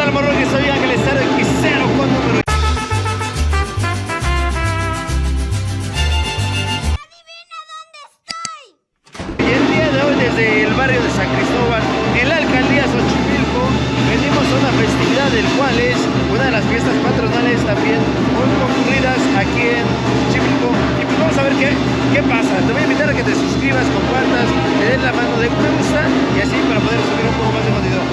tal, morro? Que soy Ángel Estero y cero con número. Y el día de hoy, desde el barrio de San Cristóbal, en la alcaldía Xochimilco, venimos a una festividad del cual es una de las fiestas patronales también muy concurridas aquí en Xochimilco. Y pues vamos a ver qué pasa. Te voy a invitar a que te suscribas, compartas, le des la mano de me gusta y así para poder subir un poco más de contenido.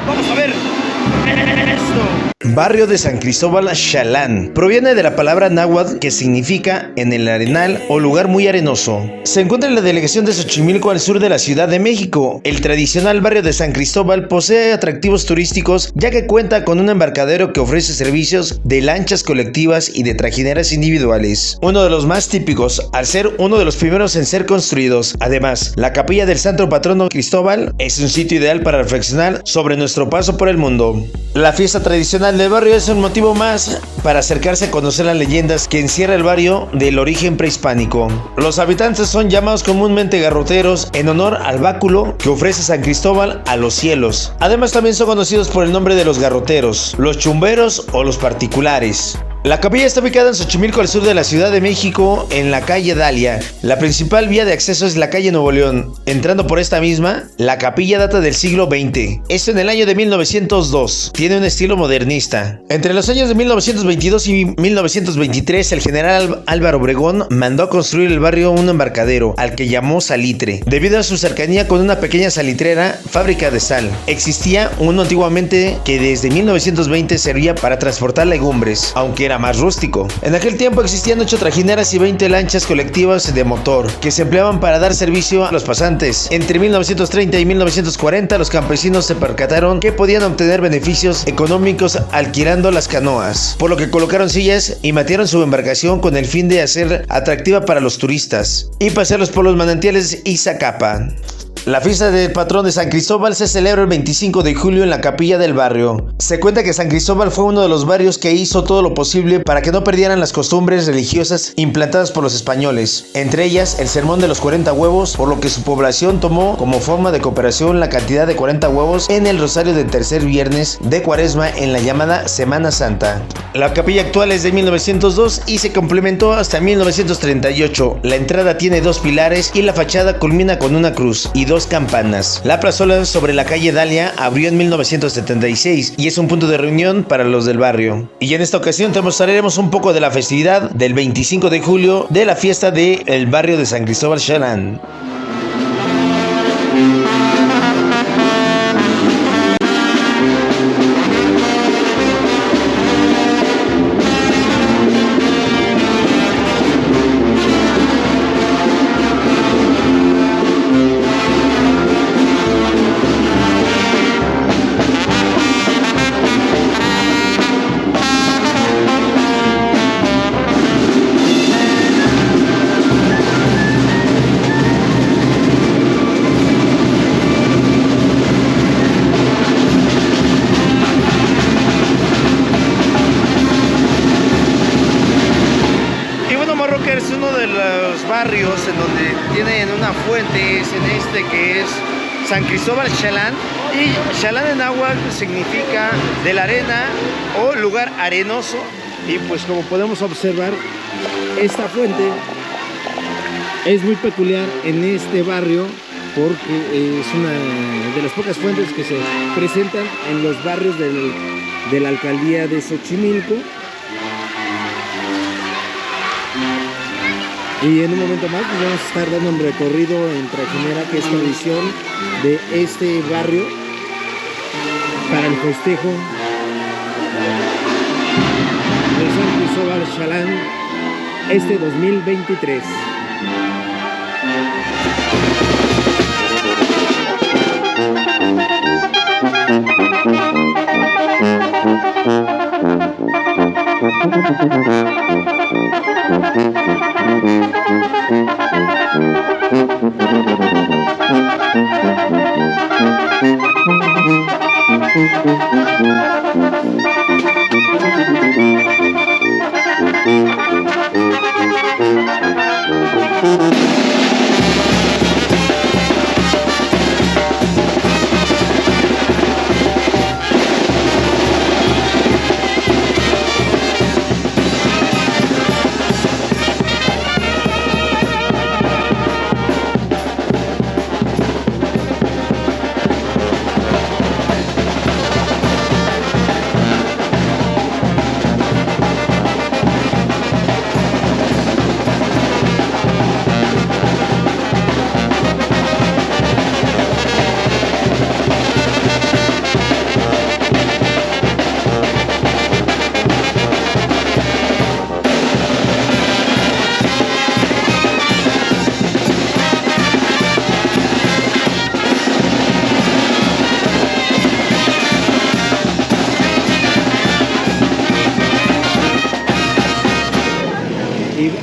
Vamos a ver esto. Barrio de San Cristóbal Xalán proviene de la palabra náhuatl que significa en el arenal o lugar muy arenoso. Se encuentra en la delegación de Xochimilco al sur de la Ciudad de México. El tradicional barrio de San Cristóbal posee atractivos turísticos ya que cuenta con un embarcadero que ofrece servicios de lanchas colectivas y de trajineras individuales. Uno de los más típicos al ser uno de los primeros en ser construidos. Además, la capilla del santo patrono Cristóbal es un sitio ideal para reflexionar sobre nuestro paso por el mundo. La fiesta tradicional del barrio es un motivo más para acercarse a conocer las leyendas que encierra el barrio del origen prehispánico. Los habitantes son llamados comúnmente garroteros en honor al báculo que ofrece San Cristóbal a los cielos. Además también son conocidos por el nombre de los garroteros, los chumberos o los particulares. La capilla está ubicada en Xochimilco, al sur de la Ciudad de México, en la calle Dalia. La principal vía de acceso es la calle Nuevo León. Entrando por esta misma, la capilla data del siglo XX. Esto en el año de 1902. Tiene un estilo modernista. Entre los años de 1922 y 1923, el general Álvaro Obregón mandó a construir el barrio un embarcadero, al que llamó Salitre, debido a su cercanía con una pequeña salitrera, fábrica de sal. Existía uno antiguamente que desde 1920 servía para transportar legumbres, aunque era más rústico. En aquel tiempo existían 8 trajineras y 20 lanchas colectivas de motor que se empleaban para dar servicio a los pasantes. Entre 1930 y 1940 los campesinos se percataron que podían obtener beneficios económicos alquilando las canoas, por lo que colocaron sillas y matearon su embarcación con el fin de hacer atractiva para los turistas y pasearlos por los manantiales Iztacapa. La fiesta del patrón de San Cristóbal se celebra el 25 de julio en la capilla del barrio. Se cuenta que San Cristóbal fue uno de los barrios que hizo todo lo posible para que no perdieran las costumbres religiosas implantadas por los españoles, entre ellas el sermón de los 40 huevos, por lo que su población tomó como forma de cooperación la cantidad de 40 huevos en el rosario del tercer viernes de Cuaresma en la llamada Semana Santa. La capilla actual es de 1902 y se complementó hasta 1938. La entrada tiene 2 pilares y la fachada culmina con una cruz y 2 campanas. La plazuela sobre la calle Dalia abrió en 1976 y es un punto de reunión para los del barrio. Y en esta ocasión te mostraremos un poco de la festividad del 25 de julio de la fiesta del barrio de San Cristóbal Xalán. Es uno de los barrios en donde tienen una fuente, es en este que es San Cristóbal Xalán, y Xalán en náhuatl significa de la arena o lugar arenoso. Y pues como podemos observar, esta fuente es muy peculiar en este barrio porque es una de las pocas fuentes que se presentan en los barrios de la alcaldía de Xochimilco. Y en un momento más pues vamos a estar dando un recorrido en trajinera, que es tradición de este barrio para el festejo de San Cristóbal Xalán este 2023.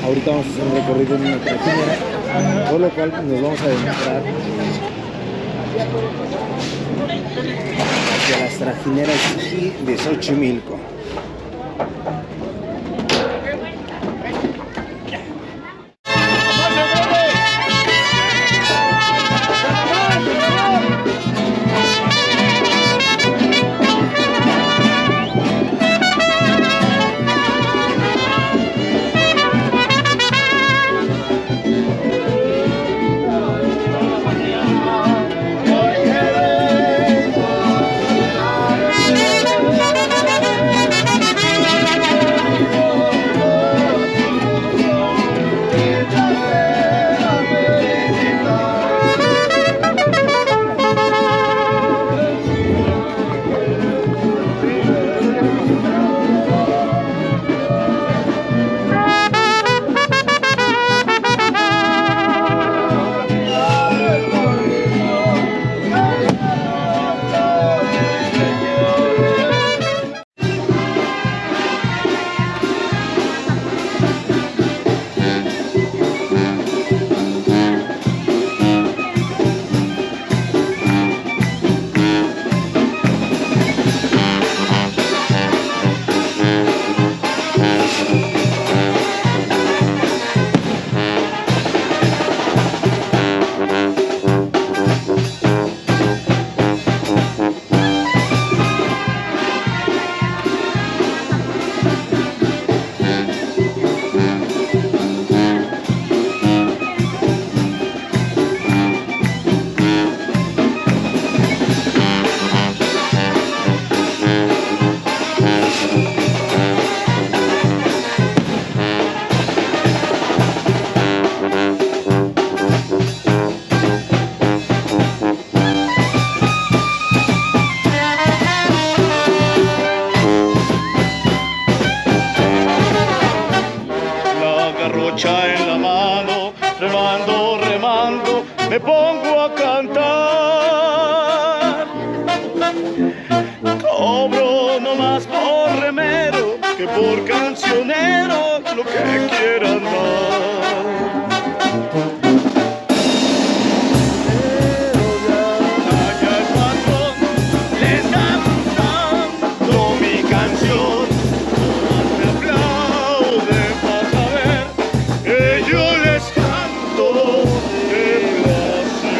Ahorita vamos a hacer un recorrido en una trajinera, por lo cual nos vamos a adentrar hacia las trajineras aquí de Xochimilco. En la mano, remando, remando, me pongo a cantar. Cobro no más por remero que por cancionero, lo que quieran dar. Allá el patrón les está gustando mi canción. Me aplauden para saber que yo les canto de placer.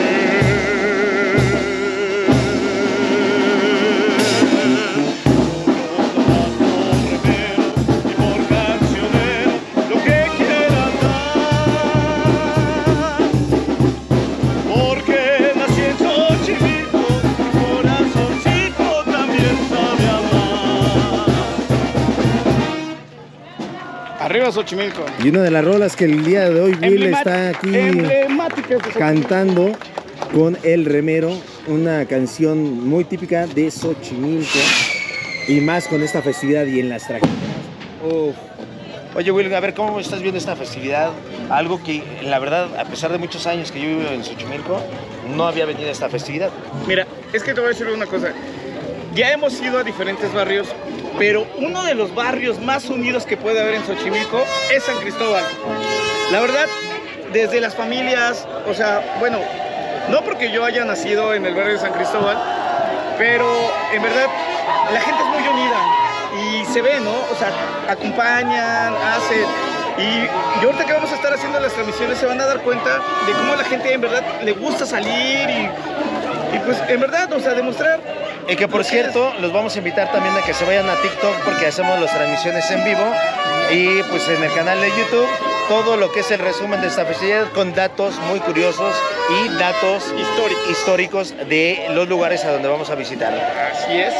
No más por remero y por cancionero, lo que quieran dar. Porque nací en Xochimilco, mi corazoncito también sabe amar. Arriba Xochimilco. Y una de las rolas que el día de hoy Will está aquí emblemáticas de Xochimilco. cantando con El Remero, una canción muy típica de Xochimilco y más con esta festividad y en las trajineras. Uf. Oye, Will, a ver, ¿cómo estás viendo esta festividad? Algo que, la verdad, a pesar de muchos años que yo vivo en Xochimilco, no había venido a esta festividad. Mira, es que te voy a decir una cosa. Ya hemos ido a diferentes barrios, pero uno de los barrios más unidos que puede haber en Xochimilco es San Cristóbal. La verdad, desde las familias, o sea, bueno, no porque yo haya nacido en el barrio de San Cristóbal, pero en verdad la gente es muy unida y se ve, ¿no? O sea, acompañan, hacen. Y ahorita que vamos a estar haciendo las transmisiones se van a dar cuenta de cómo a la gente en verdad le gusta salir y pues en verdad, o sea, demostrar. Y que por cierto, los vamos a invitar también a que se vayan a TikTok porque hacemos las transmisiones en vivo y pues en el canal de YouTube todo lo que es el resumen de esta festividad con datos muy curiosos y datos históricos de los lugares a donde vamos a visitar. Así es.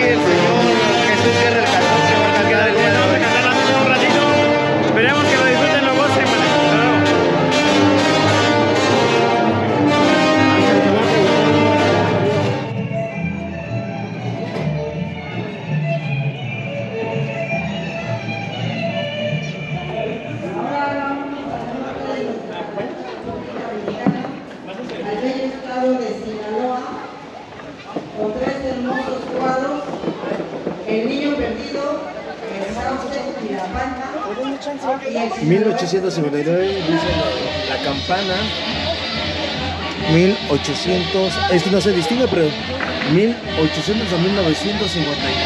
el señor Jesús Guerra, el cantor, que va a cantar el día de Vamos a hoy. cantar la misa un ratito. Esperemos que lo disfruten, lo gocen, man. Hasta luego. Al bello estado de Sinaloa, con 3 hermosos cuadros: El niño perdido, El sauce y la panta, y el 1859 dice la campana. 1800, es que no se distingue, pero 1800 a 1959.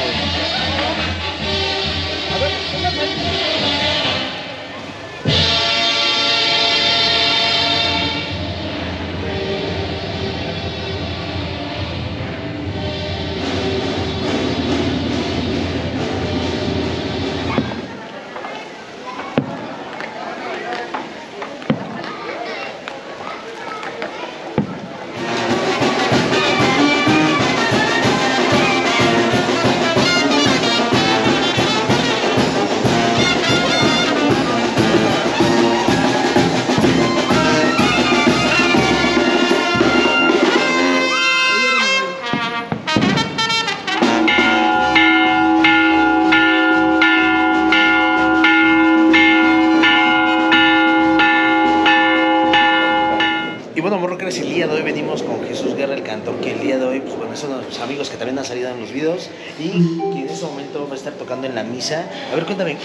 Y bueno, morrockers, el día de hoy venimos con Jesús Guerra, el cantor, que el día de hoy, pues bueno, son los amigos que también han salido en los videos y que en este momento va a estar tocando en la misa. A ver, cuéntame,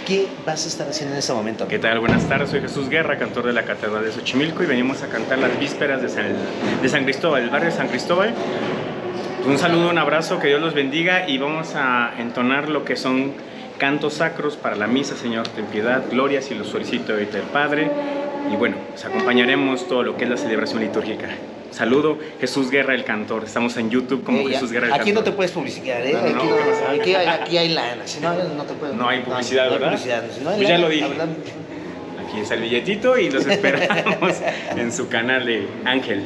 ¿qué vas a estar haciendo en este momento? ¿Qué tal? Buenas tardes, soy Jesús Guerra, cantor de la Catedral de Xochimilco y venimos a cantar las vísperas de San Cristóbal, el barrio de San Cristóbal. Un saludo, un abrazo, que Dios los bendiga y vamos a entonar lo que son cantos sacros para la misa. Señor, ten piedad, glorias y los solicito ahorita del Padre. Y bueno, pues acompañaremos todo lo que es la celebración litúrgica. Saludo, Jesús Guerra, el cantor. Estamos en YouTube como Jesús Guerra, el cantor. Aquí no te puedes publicitar, ¿eh? No, no, aquí, no, ¿qué pasa? aquí hay lana, si no, no te puedes. No hay publicidad, no hay ¿verdad? publicidad. Si no hay Pues ya lana, lo dije. la verdad, Aquí está el billetito y los esperamos en su canal de Ángel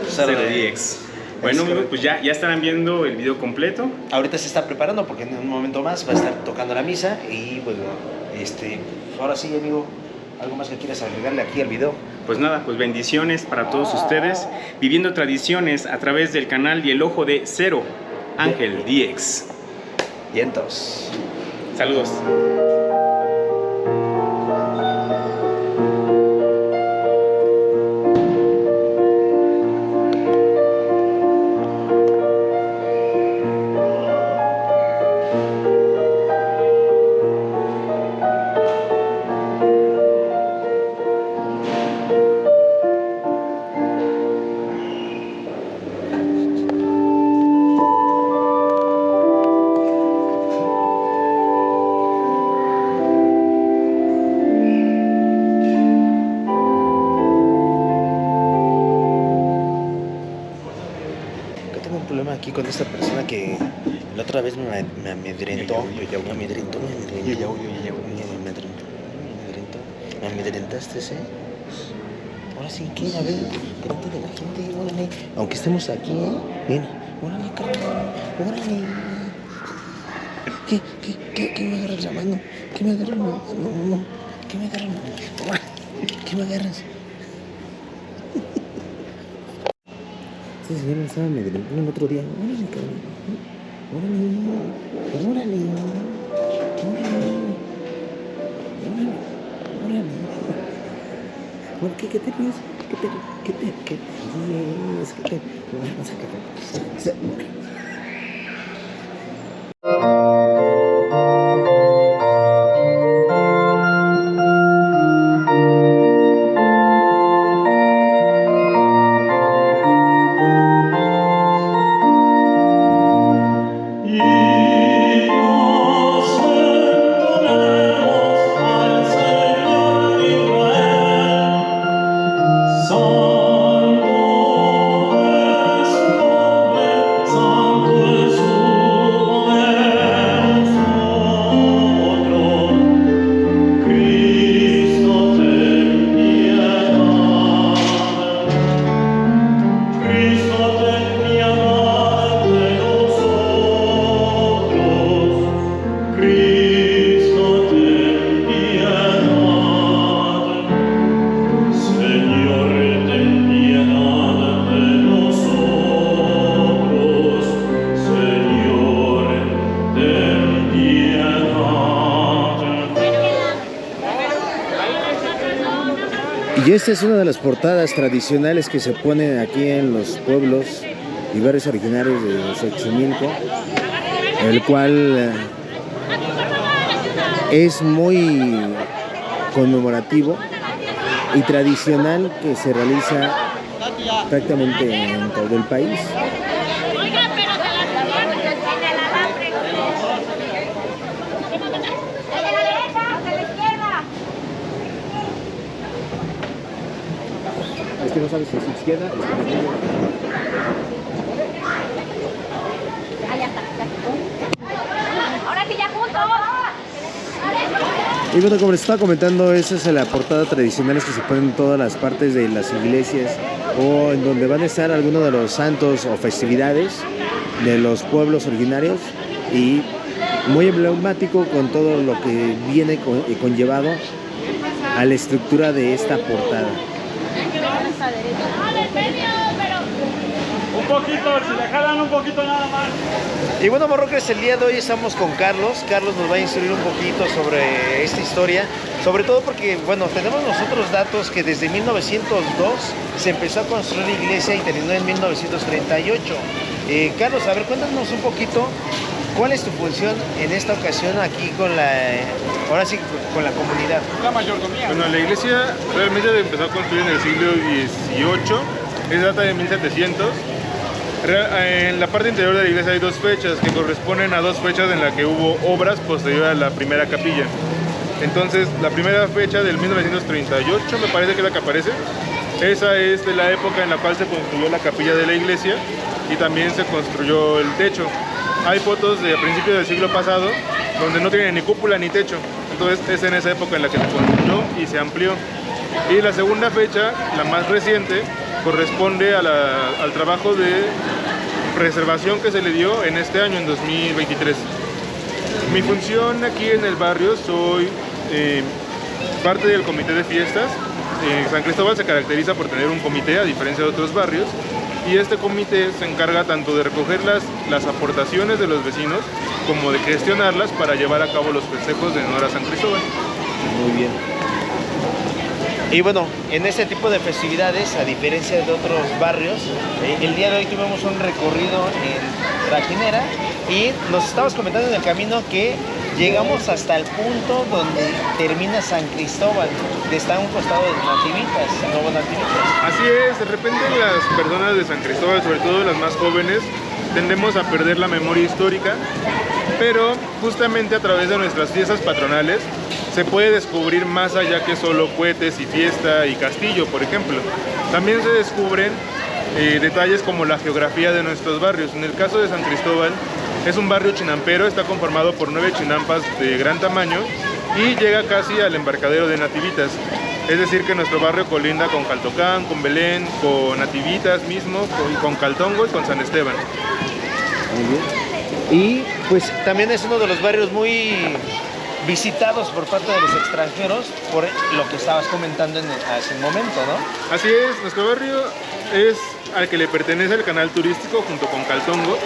Cero 0DX. Bueno, amigos, pues ya estarán viendo el video completo. ahorita se está preparando porque en un momento más va a estar tocando la misa y pues ahora sí, amigo, ¿algo más que quieras agregarle aquí al video? Pues nada, pues bendiciones para todos ustedes, viviendo tradiciones a través del canal y el ojo de Cero Ángel DX. Vientos. Saludos. Yo tengo un problema aquí con esta persona que la otra vez me amedrentó. Me amedrentó. Me amedrentaste, ¿sí? Ahora sí, ¿qué? A ver, delante de la gente, órale. Aunque estemos aquí, ¿eh? Ven, órale, carnal, órale. ¿Qué me agarras la mano? ¿Qué me agarras la mano? No. ¿Qué me agarras la mano? ¿Qué me agarras? Este señor me estaba amedrentando el otro día. Órale, cabrón. Órale. Bueno, ¿qué te ríes? ¿Qué te ríes? Vamos a sacar. Santo es nombre Y esta es una de las portadas tradicionales que se ponen aquí en los pueblos y barrios originarios de Xochimilco, el cual es muy conmemorativo y tradicional, que se realiza prácticamente en todo el país. Es que no sabes si es izquierda o izquierda. Ahora sí ya juntos. Y bueno, como les estaba comentando, esa es la portada tradicional que se ponen en todas las partes de las iglesias o en donde van a estar algunos de los santos o festividades de los pueblos originarios, y muy emblemático con todo lo que viene conllevado a la estructura de esta portada. Un poquito, si le jalan un poquito nada más. Y bueno, Morrockers, el día de hoy estamos con Carlos. Carlos nos va a instruir un poquito sobre esta historia, sobre todo porque, bueno, tenemos nosotros datos que desde 1902 se empezó a construir la iglesia y terminó en 1938. Carlos, a ver, cuéntanos un poquito, ¿cuál es tu función en esta ocasión aquí con ahora sí, con la comunidad? La mayordomía. Bueno, la iglesia realmente se empezó a construir en el siglo XVIII, es data de 1700. En la parte interior de la iglesia hay dos fechas que corresponden a dos fechas en las que hubo obras posterior a la primera capilla. Entonces, la primera fecha del 1938, me parece que es la que aparece, esa es de la época en la cual se construyó la capilla de la iglesia y también se construyó el techo. Hay fotos de principios del siglo pasado donde no tienen ni cúpula ni techo, entonces es en esa época en la que se construyó y se amplió. Y la segunda fecha, la más reciente, corresponde al trabajo de preservación que se le dio en este año, en 2023. Mi función aquí en el barrio, soy parte del comité de fiestas. San Cristóbal se caracteriza por tener un comité, a diferencia de otros barrios, y este comité se encarga tanto de recoger las aportaciones de los vecinos como de gestionarlas para llevar a cabo los festejos de honor a San Cristóbal. Muy bien. Y bueno, en este tipo de festividades, a diferencia de otros barrios, el día de hoy tuvimos un recorrido en Trajinera y nos estabas comentando en el camino que llegamos hasta el punto donde termina San Cristóbal, que está a un costado de Nativitas, Nuevo Nativitas. Así es, de repente las personas de San Cristóbal, sobre todo las más jóvenes, tendemos a perder la memoria histórica, pero justamente a través de nuestras fiestas patronales se puede descubrir más allá que solo cohetes y fiesta y castillo, por ejemplo. También se descubren detalles como la geografía de nuestros barrios. En el caso de San Cristóbal, es un barrio chinampero, está conformado por 9 chinampas de gran tamaño y llega casi al embarcadero de Nativitas. Es decir, que nuestro barrio colinda con Caltocán, con Belén, con Nativitas mismo, con Caltongo y con San Esteban. Muy bien. Y pues también es uno de los barrios muy visitados por parte de los extranjeros, por lo que estabas comentando hace un momento, ¿no? Así es, nuestro barrio es al que le pertenece el canal turístico junto con Caltongo.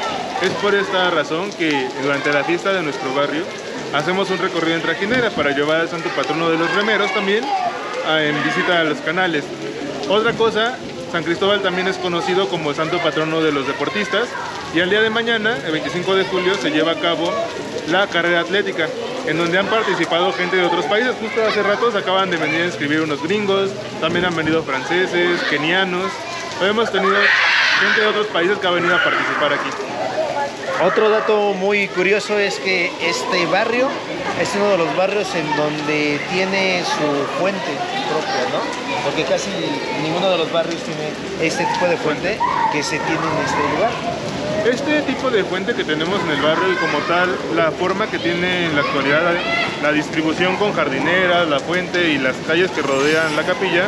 Es por esta razón que durante la fiesta de nuestro barrio hacemos un recorrido en trajinera para llevar al santo patrono de los remeros también en visita a los canales. Otra cosa, San Cristóbal también es conocido como el santo patrono de los deportistas, y el día de mañana, el 25 de julio, se lleva a cabo la carrera atlética, en donde han participado gente de otros países. Justo hace rato se acaban de venir a inscribir unos gringos, también han venido franceses, kenianos. Hemos tenido gente de otros países que ha venido a participar aquí. Otro dato muy curioso es que este barrio es uno de los barrios en donde tiene su fuente propia, ¿no? Porque casi ninguno de los barrios tiene este tipo de fuente que se tiene en este lugar. Este tipo de fuente que tenemos en el barrio y como tal, la forma que tiene en la actualidad la distribución con jardineras, la fuente y las calles que rodean la capilla,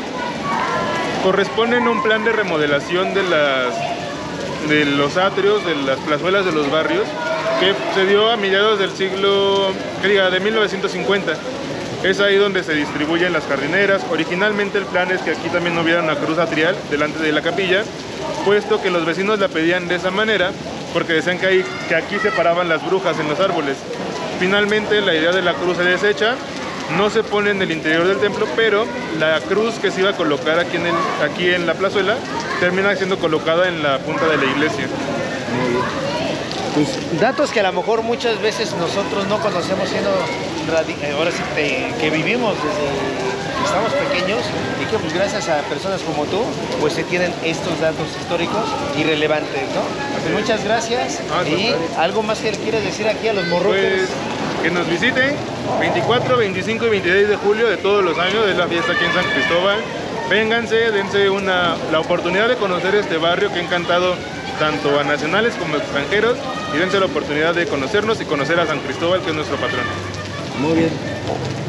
corresponden a un plan de remodelación de los atrios, de las plazuelas de los barrios, que se dio a mediados del siglo, de 1950. Es ahí donde se distribuyen las jardineras. Originalmente el plan es que aquí también no hubiera una cruz atrial delante de la capilla, puesto que los vecinos la pedían de esa manera, porque decían que aquí se paraban las brujas en los árboles. Finalmente la idea de la cruz se desecha no se pone en el interior del templo, pero la cruz que se iba a colocar aquí en la plazuela termina siendo colocada en la punta de la iglesia. Pues, datos que a lo mejor muchas veces nosotros no conocemos siendo ahora sí que vivimos desde que estamos pequeños y que pues gracias a personas como tú pues se tienen estos datos históricos y relevantes, ¿no? Pues muchas gracias y algo más que le quieres decir aquí a los morroques. Pues que nos visiten 24, 25 y 26 de julio de todos los años, es la fiesta aquí en San Cristóbal. Vénganse, dense la oportunidad de conocer este barrio que ha encantado tanto a nacionales como a extranjeros, y dense la oportunidad de conocernos y conocer a San Cristóbal, que es nuestro patrón. Muy bien.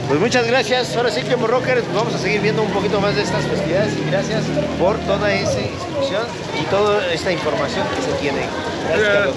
Pues muchas gracias. Ahora sí que morrockers, pues vamos a seguir viendo un poquito más de estas festividades y gracias por toda esa instrucción y toda esta información que se tiene. Gracias, Carlos.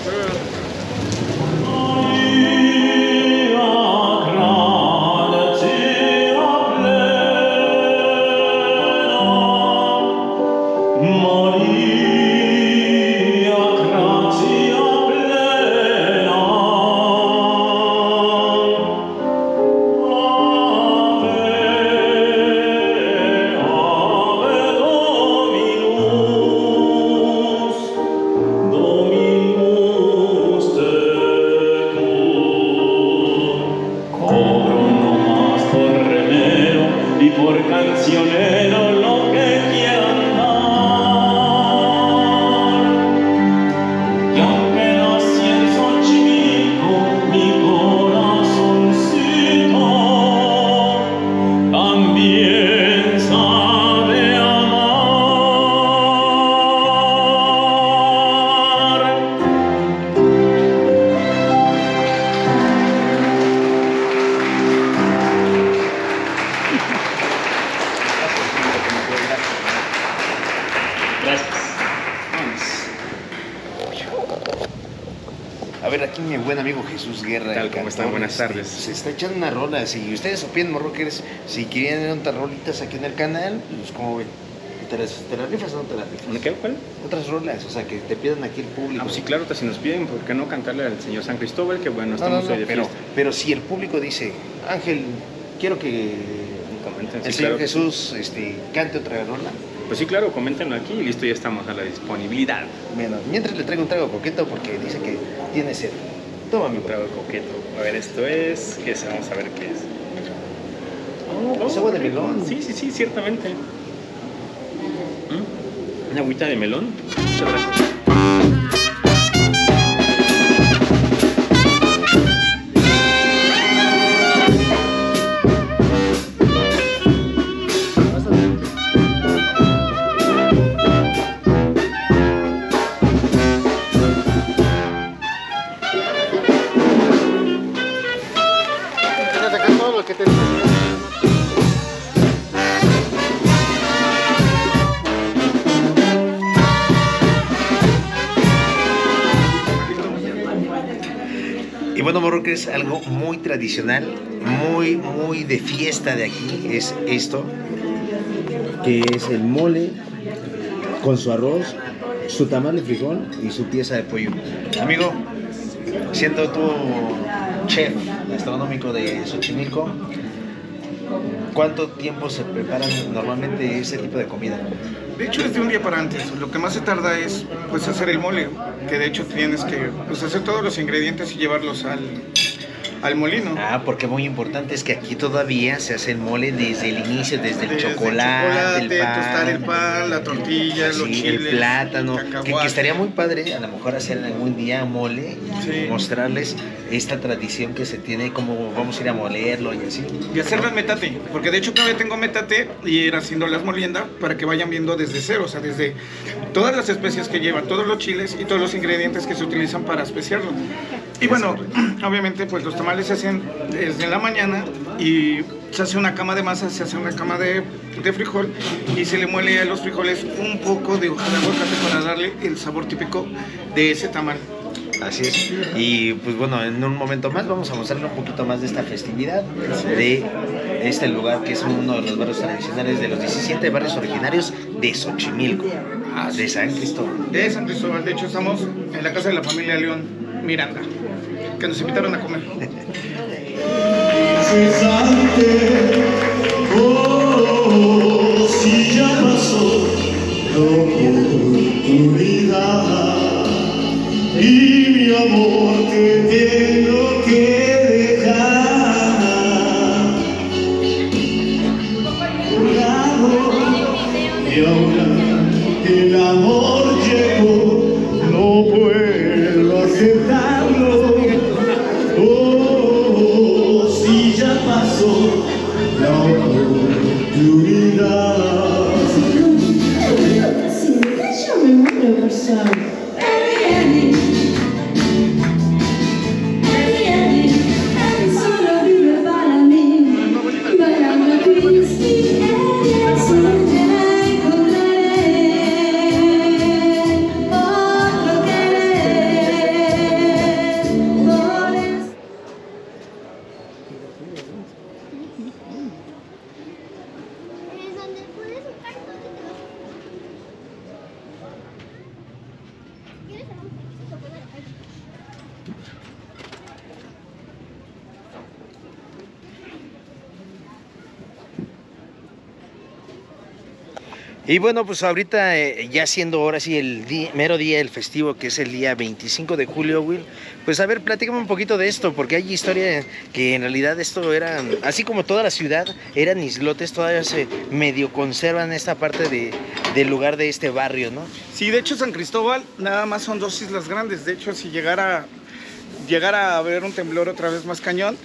A ver, aquí mi buen amigo Jesús Guerra. ¿Qué tal? ¿Cómo están? Buenas tardes. Se está echando unas rolas y ustedes opinen, morrockers, si quieren otras rolitas aquí en el canal, pues como ven. ¿Te las rifas o no te las rifas? ¿Qué? ¿Cuál? Otras rolas, o sea, que te pidan aquí el público. Ah, pues sí, claro, si nos piden, ¿por qué no cantarle al señor San Cristóbal? Que bueno, estamos hoy de fiesta. Pero si el público dice, Ángel, quiero que comenten, el sí, Señor claro. Jesús cante otra rola. Pues sí, claro, coméntenlo aquí y listo, ya estamos a la disponibilidad. Bueno, mientras le traigo un trago coqueto porque dice que tiene sed. Toma, Un amigo. trago coqueto. A ver, esto es... ¿Qué es? Vamos a ver qué es. Es agua de melón. Sí, ciertamente. Una agüita de melón. Muchas gracias. Todo lo que te Y bueno, morrockers, algo muy tradicional, muy de fiesta de aquí es esto, que es el mole con su arroz, su tamal de frijol y su pieza de pollo. Amigo, siendo tú chef gastronómico de Xochimilco, ¿cuánto tiempo se preparan normalmente ese tipo de comida? De hecho es de un día para antes. Lo que más se tarda es pues hacer el mole, que de hecho tienes que pues, hacer todos los ingredientes y llevarlos al molino. Ah, porque muy importante es que aquí todavía se hace el mole desde el inicio, desde el chocolate, el pan, tostar el pan, la tortilla, los sí, chiles, el plátano, que cacahuate. estaría muy padre a lo mejor hacer algún día mole y Sí. mostrarles esta tradición que se tiene, cómo vamos a ir a molerlo y así. Y hacerlo en metate, porque de hecho todavía tengo metate y ir haciendo las moliendas para que vayan viendo desde cero, o sea, desde todas las especias que lleva, todos los chiles y todos los ingredientes que se utilizan para especiarlo. Y bueno, obviamente pues los tamales se hacen desde la mañana y se hace una cama de masa, se hace una cama de frijol y se le muele a los frijoles un poco de hoja de aguacate para darle el sabor típico de ese tamal. Así es. Y pues bueno, en un momento más vamos a mostrarle un poquito más de esta festividad de este lugar que es uno de los barrios tradicionales de los 17 barrios originarios de Xochimilco, de San Cristóbal. De San Cristóbal, de hecho estamos en la casa de la familia León Miranda, que nos invitaron a comer. pesante. Oh, si ya pasó la oportunidad y mi amor te tengo que dejar colgado, y ahora que el amor llegó no puedo aceptarlo. Oh, si ya pasó la oportunidad. Yo me muero por saber. Y bueno, pues ahorita ya siendo ahora sí el mero día del festivo, que es el día 25 de julio, Will, pues a ver, platícame un poquito de esto, porque hay historia que en realidad esto era, así como toda la ciudad, eran islotes, todavía se medio conservan esta parte del lugar de este barrio, ¿no? Sí, de hecho San Cristóbal nada más son 2 islas grandes. De hecho, si llegara a haber un temblor otra vez más cañón,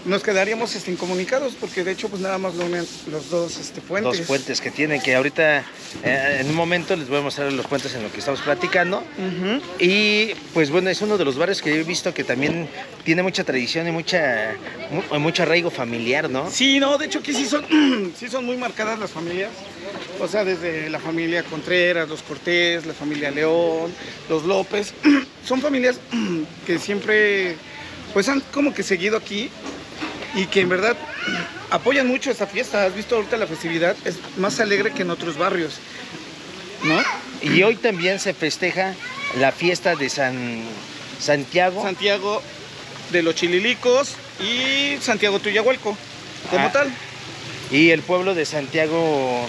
nos quedaríamos incomunicados, porque de hecho pues nada más lo unen los dos puentes. 2 puentes que tienen, que ahorita en un momento les voy a mostrar los puentes en lo que estamos platicando. Y pues bueno, es uno de los barrios que he visto que también tiene mucha tradición y mucho arraigo familiar, ¿no? Sí, no, de hecho aquí sí son muy marcadas las familias. O sea, desde la familia Contreras, los Cortés, la familia León, los López. Son familias que siempre pues han como que seguido aquí y que en verdad apoyan mucho esta fiesta. Has visto ahorita la festividad, es más alegre que en otros barrios, ¿no? Y hoy también se festeja la fiesta de Santiago de los Chililicos y Santiago Tuyahualco, como tal. Y el pueblo de Santiago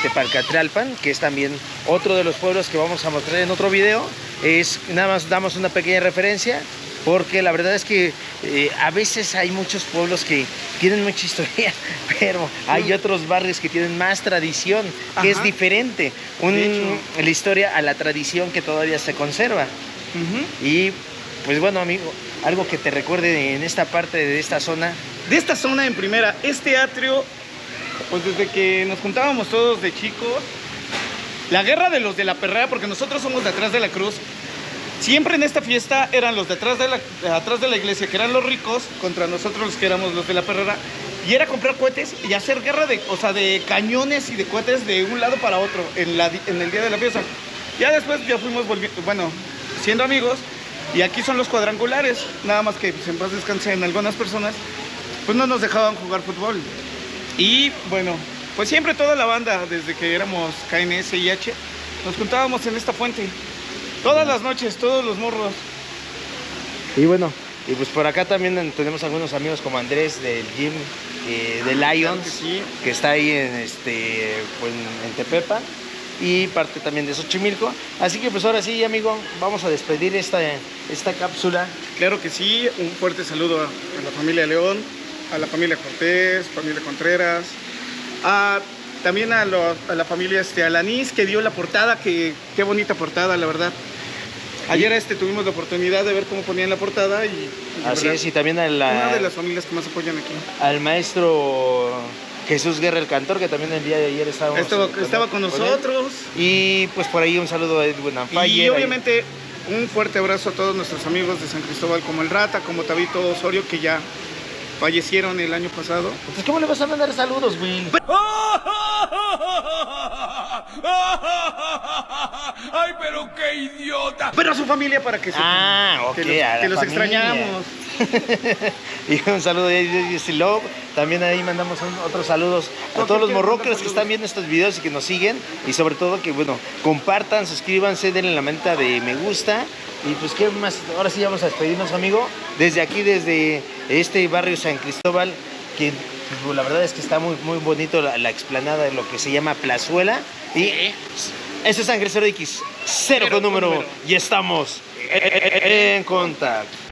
Tepalcatlán, que es también otro de los pueblos que vamos a mostrar en otro video. Nada más damos una pequeña referencia, porque la verdad es que a veces hay muchos pueblos que tienen mucha historia, pero hay otros barrios que tienen más tradición, que es diferente. La historia a la tradición que todavía se conserva. Y pues bueno, amigo, algo que te recuerde en esta parte de esta zona. De esta zona en primera, este atrio, pues desde que nos juntábamos todos de chicos, la guerra de los de la Perrera, porque nosotros somos de atrás de la cruz. Siempre en esta fiesta eran los de atrás de la iglesia, que eran los ricos, contra nosotros los que éramos los de la Perrera. Y era comprar cohetes y hacer guerra de cañones y de cohetes de un lado para otro en el día de la fiesta. Ya después ya fuimos siendo amigos, y aquí son los cuadrangulares. Nada más que pues, en paz descansen algunas personas, pues no nos dejaban jugar fútbol. Y bueno, pues siempre toda la banda, desde que éramos KNS y H, nos juntábamos en esta fuente. Todas las noches, todos los morros. Y bueno, y pues por acá también tenemos algunos amigos como Andrés del gym de Lions, que está ahí en Tepepa, y parte también de Xochimilco. Así que pues ahora sí, amigo, vamos a despedir esta cápsula. Claro que sí, un fuerte saludo a la familia León, a la familia Cortés, familia Contreras, también a la familia Alanís, que dio la portada, qué bonita portada, la verdad. Ayer tuvimos la oportunidad de ver cómo ponían la portada y así es, y también una de las familias que más apoyan aquí. Al maestro Jesús Guerra, el cantor, que también el día de ayer estaba con nosotros. Y pues por ahí un saludo a Edwin Anfayer. Y obviamente un fuerte abrazo a todos nuestros amigos de San Cristóbal, como el Rata, como Tabito Osorio, que ya fallecieron el año pasado. Pues ¿cómo le vas a mandar saludos, Will? ¡Ay, pero qué idiota! Pero a su familia, para que sepan ok, que los extrañamos. Y un saludo de Jesse Love. También ahí mandamos otros saludos a todos los morrockers que están viendo estos videos y que nos siguen. Y sobre todo que, bueno, compartan, suscríbanse, denle la manita de me gusta. Y pues, ¿qué más? Ahora sí vamos a despedirnos, amigo. Desde aquí, desde este barrio San Cristóbal, que pues, la verdad es que está muy, muy bonito la explanada de lo que se llama Plazuela. Y eso es San Cristóbal X, cero con número. Y estamos en contacto.